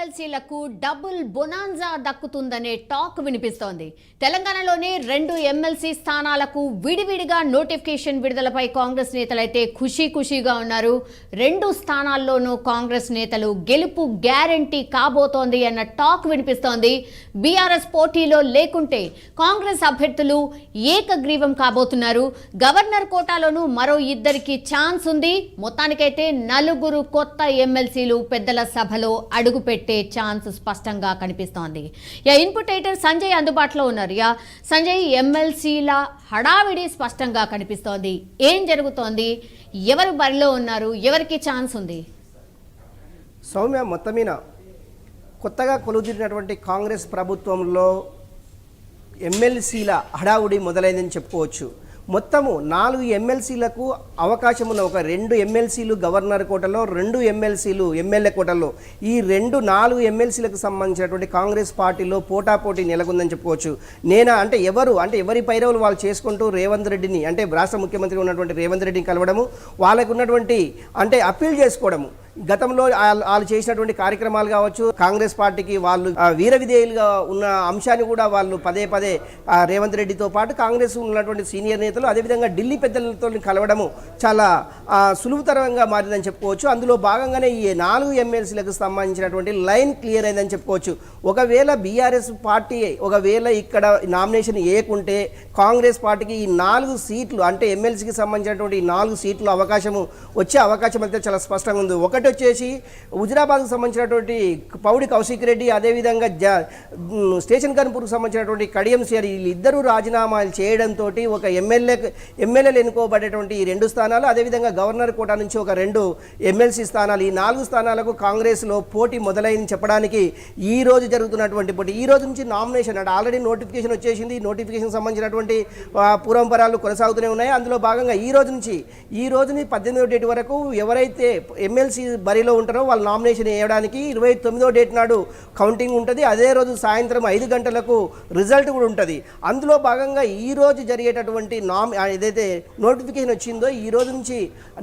ఎమ్మెల్సీలకు double bonanza దక్కుతుందనే talk వినిపిస్తోంది. తెలంగాణలోనే 2 MLC స్థానాలకు విడివిడిగా నోటిఫికేషన్ విడుదలపై కాంగ్రెస్ నేతలైతే ఖుషీగా ఉన్నారు. 2 స్థానాల్లోనూ కాంగ్రెస్ నేతలు గెలుపు గ్యారంటీ కాబోతోంది అన్న టాక్ వినిపిస్తోంది. బీఆర్ఎస్ పోటీలో లేకుంటే కాంగ్రెస్ అభ్యర్థులు ఏకగ్రీవం కాబోతున్నారు. గవర్నర్ కోటాలోనూ మరో 2కి ఛాన్స్ ఉంది. మొత్తానికైతే 4 కొత్త ఎమ్మెల్సీలు పెద్దల సభలో అడుగుపెట్టే ఛాన్స్ స్పష్టంగా కనిపిస్తోంది. ఇన్పుట్ ఎడిటర్ సంజయ్ అందుబాటులో ఉన్నారు. సంజయ్, ఎమ్మెల్సీల హడావిడి స్పష్టంగా కనిపిస్తోంది. ఏం జరుగుతోంది? ఎవరు బరిలో ఉన్నారు? ఎవరికి ఛాన్స్ ఉంది? సౌమ్య, మొత్తమీన కొత్తగా కొలువుదీరినటువంటి కాంగ్రెస్ ప్రభుత్వంలో ఎమ్మెల్సీల హడావుడి మొదలైందని చెప్పుకోవచ్చు. మొత్తము 4 ఎమ్మెల్సీలకు అవకాశం ఉన్న ఒక 2 ఎమ్మెల్సీలు గవర్నర్ కోటలో, 2 ఎమ్మెల్సీలు ఎమ్మెల్యే కోటలో, ఈ 4 ఎమ్మెల్సీలకు సంబంధించినటువంటి కాంగ్రెస్ పార్టీలో పోటాపోటీ నెలకొందని చెప్పుకోవచ్చు. ఎవరి పైరవులు వాళ్ళు చేసుకుంటూ రేవంత్ రెడ్డిని, అంటే రాష్ట్ర ముఖ్యమంత్రి ఉన్నటువంటి రేవంత్ రెడ్డిని కలవడము, వాళ్ళకు ఉన్నటువంటి అప్పీల్ చేసుకోవడము, గతంలో వాళ్ళు చేసినటువంటి కార్యక్రమాలు కావచ్చు, కాంగ్రెస్ పార్టీకి వాళ్ళు వీర విధేయులుగా ఉన్న అంశాన్ని కూడా వాళ్ళు పదే రేవంత్ రెడ్డితో పాటు కాంగ్రెస్ ఉన్నటువంటి సీనియర్ నేతలు, అదేవిధంగా ఢిల్లీ పెద్దలతో కలవడము చాలా సులువుతరంగా మారిందని చెప్పుకోవచ్చు. అందులో భాగంగానే ఈ 4 ఎమ్మెల్సీలకు సంబంధించినటువంటి లైన్ క్లియర్ అయిందని చెప్పుకోవచ్చు. ఒకవేళ బీఆర్ఎస్ పార్టీ ఇక్కడ నామినేషన్ వేయకుంటే కాంగ్రెస్ పార్టీకి ఈ 4 సీట్లు, అంటే ఎమ్మెల్సీకి సంబంధించినటువంటి 4 సీట్లు వచ్చే అవకాశం అయితే చాలా స్పష్టంగా ఉంది. ఒకటి వచ్చేసి హుజురాబాద్కు సంబంధించినటువంటి పౌడి కౌశిక్ రెడ్డి, అదేవిధంగా స్టేషన్ కన్పూర్కు సంబంధించినటువంటి కడియం సిఆర్, వీళ్ళిద్దరూ రాజీనామాలు చేయడంతో ఒక ఎమ్మెల్యేలు ఎన్నుకోబడేటువంటి ఈ 2 స్థానాలు, అదేవిధంగా గవర్నర్ కోటా నుంచి ఒక 2 ఎమ్మెల్సీ స్థానాలు, ఈ 4 స్థానాలకు కాంగ్రెస్లో పోటీ మొదలైంది చెప్పడానికి ఈ రోజు జరుగుతున్నటువంటి పోటీ. ఈ రోజు నుంచి నామినేషన్ అంటే ఆల్రెడీ నోటిఫికేషన్ వచ్చేసింది. నోటిఫికేషన్ సంబంధించినటువంటి పూర్వంపరాలు కొనసాగుతూనే ఉన్నాయి. అందులో భాగంగా ఈ రోజుని 18వ డేట్ వరకు ఎవరైతే ఎమ్మెల్సీ బరిలో ఉంటారో వాళ్ళు నామినేషన్ వేయడానికి 29వ డేట్ నాడు కౌంటింగ్ ఉంటుంది. అదే రోజు సాయంత్రం 5 గంటలకు రిజల్ట్ కూడా ఉంటుంది. అందులో భాగంగా ఈ రోజు జరిగేటటువంటి ఏదైతే నోటిఫికేషన్ వచ్చిందో ఈ రోజు నుంచి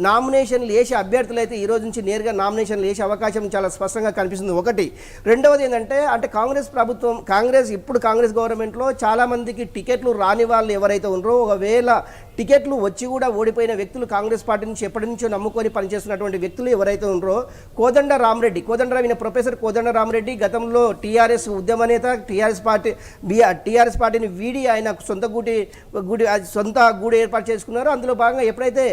నామినేషన్లు వేసే అభ్యర్థులు అయితే ఈ రోజు నుంచి నేరుగా నామినేషన్లు వేసే అవకాశం చాలా స్పష్టంగా కనిపిస్తుంది. ఒకటి. రెండవది ఏంటంటే కాంగ్రెస్ గవర్నమెంట్లో చాలామందికి టికెట్లు రాని వాళ్ళు ఎవరైతే ఉన్నారో, ఒకవేళ టికెట్లు వచ్చి కూడా ఓడిపోయిన వ్యక్తులు, కాంగ్రెస్ పార్టీ నుంచి ఎప్పటి నుంచో నమ్ముకొని పనిచేస్తున్నటువంటి వ్యక్తులు ఎవరైతే ఉన్నారో, ప్రొఫెసర్ కోదండ రామరెడ్డి గతంలో టీఆర్ఎస్ ఉద్యమ నేత, టీఆర్ఎస్ పార్టీని వీడి ఆయన సొంత గూడు ఏర్పాటు చేసుకున్నారు. అందులో భాగంగా ఎప్పుడైతే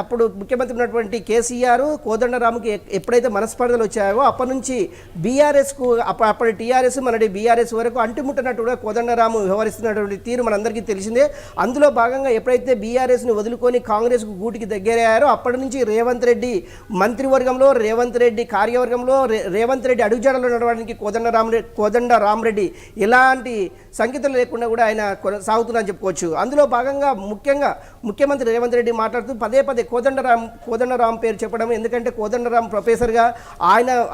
అప్పుడు ముఖ్యమంత్రి ఉన్నటువంటి కేసీఆర్ కోదండరాముకి ఎప్పుడైతే మనస్పర్ధలు వచ్చాయో అప్పటి నుంచి బీఆర్ఎస్కు, అప్పటి టీఆర్ఎస్ మనటి బీఆర్ఎస్ వరకు అంటిముట్టనట్టుగా కోదండరాము వ్యవహరిస్తున్నటువంటి తీరు మనందరికీ తెలిసిందే. అందులో భాగంగా ఎప్పుడైతే బీఆర్ఎస్ని వదులుకొని కాంగ్రెస్కు గూటికి దగ్గరయ్యారో అప్పటి నుంచి రేవంత్ రెడ్డి మంత్రివర్గంలో, రేవంత్ రెడ్డి కార్యవర్గంలో, రేవంత్ రెడ్డి అడుగుజాడలో నడవడానికి కోదండ రామరెడ్డి ఎలాంటి సంకేతాలు లేకుండా కూడా ఆయన సాగుతున్నారని చెప్పుకోవచ్చు. అందులో భాగంగా ముఖ్యంగా ముఖ్యమంత్రి రేవంత్ రెడ్డి మాట్లాడుతూ పదే కోదండరాం పేరు చెప్పడం, ఎందుకంటే కోదండరాం ప్రొఫెసర్గా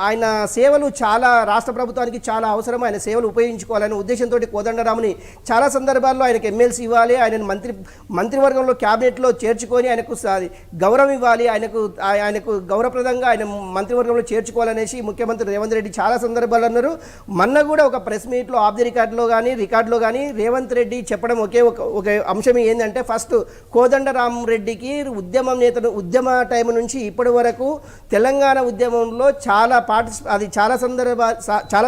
ఆయన సేవలు చాలా రాష్ట్ర ప్రభుత్వానికి చాలా అవసరం, ఆయన సేవలు ఉపయోగించుకోవాలనే ఉద్దేశంతో కోదండరాముని చాలా సందర్భాల్లో ఆయనకు ఎమ్మెల్సీ ఇవ్వాలి, ఆయన మంత్రివర్గంలో క్యాబినెట్లో చేర్చుకొని ఆయనకు గౌరవం ఇవ్వాలి, ఆయనకు గౌరవప్రదంగా ఆయన మంత్రివర్గంలో చేర్చుకోవాలనేసి ముఖ్యమంత్రి రేవంత్ రెడ్డి చాలా సందర్భాలు అన్నారు. మొన్న కూడా ఒక ప్రెస్ మీట్లో ఆఫ్ ది రికార్డులో కానీ రేవంత్ రెడ్డి చెప్పడం ఒక అంశం ఏంటంటే, ఫస్ట్ కోదండరామరెడ్డికి ఉద్యమ టైం నుంచి ఇప్పటి వరకు తెలంగాణ ఉద్యమంలో చాలా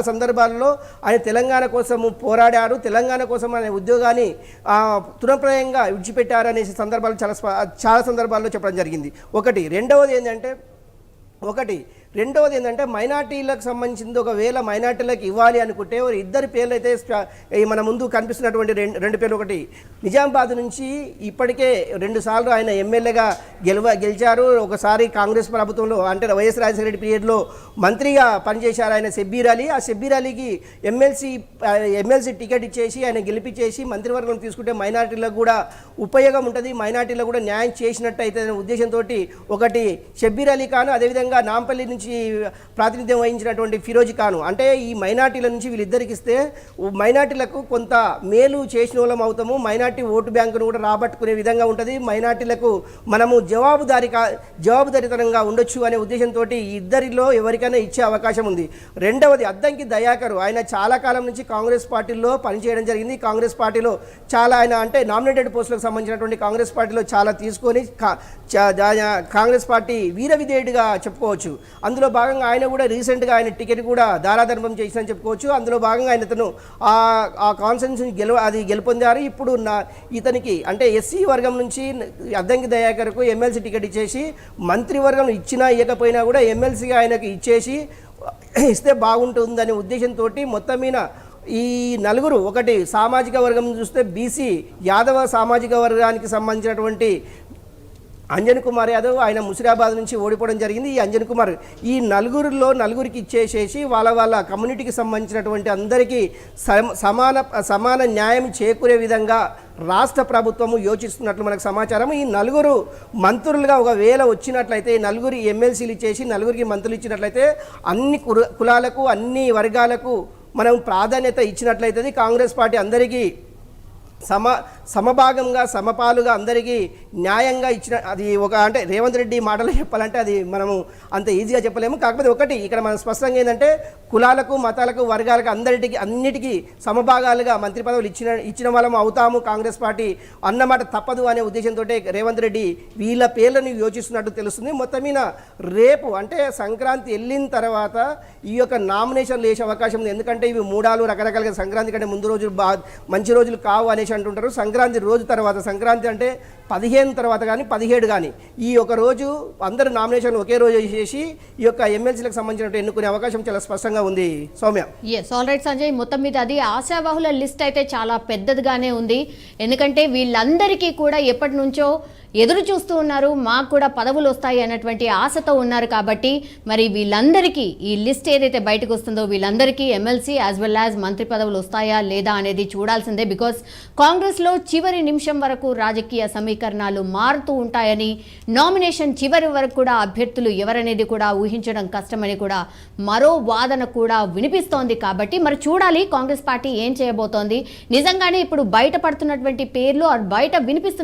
సందర్భాల్లో ఆయన తెలంగాణ కోసం పోరాడారు, తెలంగాణ కోసం ఆయన ఉద్యోగాన్ని తృణప్రాయంగా విడిచిపెట్టారనే సందర్భాలు చాలా సందర్భాల్లో చెప్పడం జరిగింది. ఒకటి. రెండవది ఏంటంటే మైనార్టీలకు సంబంధించింది, ఒకవేళ మైనార్టీలకు ఇవ్వాలి అనుకుంటే 2 పేర్లు అయితే మన ముందు కనిపిస్తున్నటువంటి 2 పేర్లు. ఒకటి, నిజామాబాద్ నుంచి ఇప్పటికే 2 సార్లు ఆయన ఎమ్మెల్యేగా గెలిచారు. ఒకసారి కాంగ్రెస్ ప్రభుత్వంలో అంటే వైఎస్ రాజశేఖర రెడ్డి పీరియడ్లో మంత్రిగా పనిచేశారు ఆయన షబ్బీర్ అలీ. ఆ షబ్బీర్ అలీకి ఎమ్మెల్సీ టికెట్ ఇచ్చేసి ఆయన గెలిపించేసి మంత్రివర్గం తీసుకుంటే మైనార్టీలకు కూడా ఉపయోగం ఉంటుంది, మైనార్టీలకు కూడా న్యాయం చేసినట్టు అయితే ఉద్దేశంతో ఒకటి షబ్బీర్ అలీ ఖాన్, అదేవిధంగా నాంపల్లి నుంచి నుంచి ప్రాతినిధ్యం వహించినటువంటి ఫిరోజ్ ఖాన్, అంటే ఈ మైనార్టీల నుంచి వీళ్ళిద్దరికి ఇస్తే మైనార్టీలకు కొంత మేలు చేసిన వాళ్ళం అవుతాము, మైనార్టీ ఓటు బ్యాంకును కూడా రాబట్టుకునే విధంగా ఉంటుంది, మైనార్టీలకు మనము జవాబుదారీతనంగా ఉండొచ్చు అనే ఉద్దేశంతో ఇద్దరిలో ఎవరికైనా ఇచ్చే అవకాశం ఉంది. రెండవది అద్దంకి దయాకర్, ఆయన చాలా కాలం నుంచి కాంగ్రెస్ పార్టీలో పనిచేయడం జరిగింది. కాంగ్రెస్ పార్టీలో చాలా ఆయన అంటే నామినేటెడ్ పోస్టులకు సంబంధించినటువంటి కాంగ్రెస్ పార్టీలో చాలా తీసుకొని కాంగ్రెస్ పార్టీ వీర విధేయుడిగా చెప్పుకోవచ్చు. అందులో భాగంగా ఆయన కూడా రీసెంట్గా ఆయన టికెట్ కూడా దారాధర్మం చేసిందని చెప్పుకోవచ్చు. అందులో భాగంగా ఆయన తను ఆ కాన్సెన్స్ గెలుపొందారు. ఇప్పుడు ఇతనికి అంటే ఎస్సీ వర్గం నుంచి అద్దంకి దయాకర్కు ఎమ్మెల్సీ టికెట్ ఇచ్చేసి మంత్రివర్గం ఇచ్చినా ఇవ్వకపోయినా కూడా ఎమ్మెల్సీగా ఆయనకు ఇస్తే బాగుంటుందనే ఉద్దేశంతో మొత్తం మీద ఈ నలుగురు, ఒకటి సామాజిక వర్గం చూస్తే బీసీ యాదవ సామాజిక వర్గానికి సంబంధించినటువంటి అంజన్ కుమార్ యాదవ్, ఆయన ముసిరాబాద్ నుంచి ఓడిపోవడం జరిగింది. ఈ అంజన్ కుమార్ ఈ నలుగురికి ఇచ్చేసేసి వాళ్ళ కమ్యూనిటీకి సంబంధించినటువంటి అందరికీ సమాన న్యాయం చేకూరే విధంగా రాష్ట్ర ప్రభుత్వము యోచిస్తున్నట్లు మనకు సమాచారం. ఈ నలుగురు మంత్రులుగా ఒకవేళ వచ్చినట్లయితే, ఈ నలుగురు ఎమ్మెల్సీలు ఇచ్చేసి నలుగురికి మంత్రులు ఇచ్చినట్లయితే అన్ని కులాలకు అన్ని వర్గాలకు మనం ప్రాధాన్యత ఇచ్చినట్లయితే కాంగ్రెస్ పార్టీ అందరికీ సమభాగంగా సమపాలుగా అందరికీ న్యాయంగా ఇచ్చిన అది ఒక అంటే రేవంత్ రెడ్డి మాటలు చెప్పాలంటే అది మనము అంత ఈజీగా చెప్పలేము. కాకపోతే ఒకటి ఇక్కడ మనం స్పష్టంగా ఏంటంటే కులాలకు మతాలకు వర్గాలకు అన్నిటికీ సమభాగాలుగా మంత్రి పదవులు ఇచ్చిన వాళ్ళము అవుతాము కాంగ్రెస్ పార్టీ అన్నమాట తప్పదు అనే ఉద్దేశంతో రేవంత్ రెడ్డి వీళ్ళ పేర్లను యోచిస్తున్నట్టు తెలుస్తుంది. మొత్తం మీద రేపు అంటే సంక్రాంతి వెళ్ళిన తర్వాత ఈ యొక్క నామినేషన్లు వేసే అవకాశం ఉంది. ఎందుకంటే ఇవి మూడాలు రకరకాలుగా సంక్రాంతి కంటే ముందు రోజులు మంచి రోజులు కావు అనేసి అంటుంటారు. సంక్రాంతి రోజు తర్వాత, సంక్రాంతి అంటే 15 తర్వాత కానీ 17 కానీ ఈ ఒక రోజు అందరు నామినేషన్లు ఒకే రోజు చేసి ఈ యొక్క ఎమ్మెల్సీలకు సంబంధించిన ఎన్నుకునే అవకాశం చాలా స్పష్టంగా ఉంది. సౌమ్య, ఆల్ రైట్ సంజయ్, మొత్తం మీద అది ఆశావాహుల లిస్ట్ అయితే చాలా పెద్దదిగానే ఉంది. ఎందుకంటే వీళ్ళందరికీ కూడా ఎప్పటి నుంచో ఎదురు చూస్తూ ఉన్నారు, మాకు కూడా పదవులు వస్తాయి అన్నటువంటి ఆశతో ఉన్నారు. కాబట్టి మరి వీళ్ళందరికీ ఈ లిస్ట్ ఏదైతే బయటకు వస్తుందో వీళ్ళందరికీ ఎమ్మెల్సీ యాజ్ వెల్ యాజ్ మంత్రి పదవులు వస్తాయా లేదా అనేది చూడాల్సిందే. బికాస్ కాంగ్రెస్లో చివరి నిమిషం వరకు రాజకీయ సమీకరణాలు మారుతూ ఉంటాయని, నామినేషన్ చివరి వరకు కూడా అభ్యర్థులు ఎవరనేది కూడా ఊహించడం కష్టమని కూడా మరో వాదన కూడా వినిపిస్తోంది. కాబట్టి మరి చూడాలి కాంగ్రెస్ పార్టీ ఏం చేయబోతోంది. నిజంగానే ఇప్పుడు బయటపడుతున్నటువంటి పేర్లు బయట వినిపిస్తున్నటువంటి